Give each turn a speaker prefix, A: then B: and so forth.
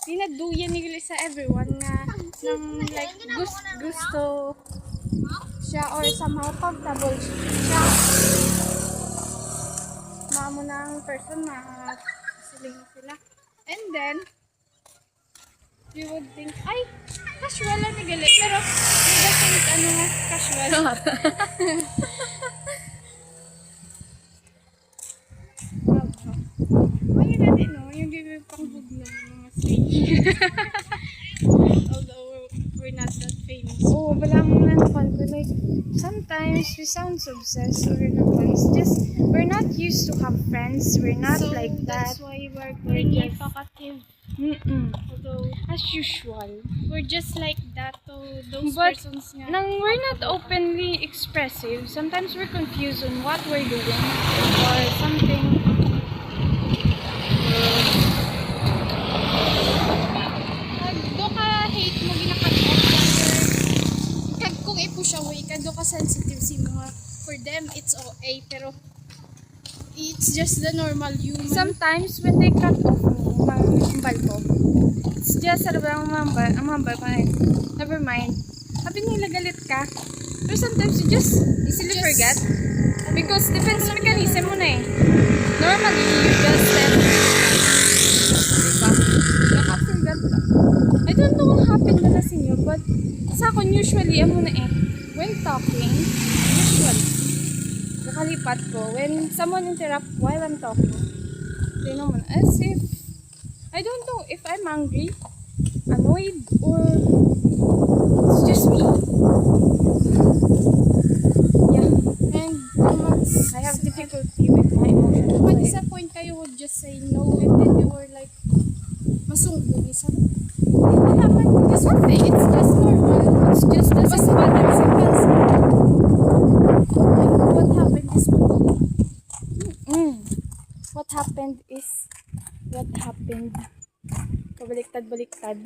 A: Dinaduyan nila sa everyone nga ng like gusto siya or somehow comfortable siya. Mamo ng person na siling sila. And then, you would think, ay, casual lang ni gali. Pero, you don't think, casual. Ayun natin, no? Yung bibig pangbog ng mga stage. Although, we're not that famous. Oh, wala mo na napan ko. Like, sometimes we sound so obsessed or naman. It's just, we're not used to have friends. We're not so like that.
B: That's why we're just talkative.
A: Although,
B: As usual.
A: we're just like that to those
B: But,
A: persons nga.
B: Nang we're not openly expressive, sometimes we're confused on what we're doing or something.
A: Do ka hate mo ginakat off kag kung i-push away ka do ka sensitive si mga for them it's okay pero it's just the normal human.
B: Sometimes when they cut off me, mambal ko, it's just mambal ko eh. Never mind. Sabi nila galit ka. Pero sometimes you just easily forget. Because defense mechanism mo na eh. Normally, you just diba? Naka-forget ka. I don't know what happened na sa inyo, but sa akin usually, amo na eh. When talking, usually, nakalipat ko. When someone interrupt while I'm talking, they know man, as if, I don't know if I'm angry, annoyed, or it's just me. Yeah.
A: And
B: I have difficulty with my emotions.
A: pag sa point kayo would just say no and then they were like masungkog isa. What happened? It's nothing. It's just normal.
B: It's just doesn't
A: Basta
B: matter.
A: seconds. What happened is
B: What happened is what happened. Pabaliktad-baliktad.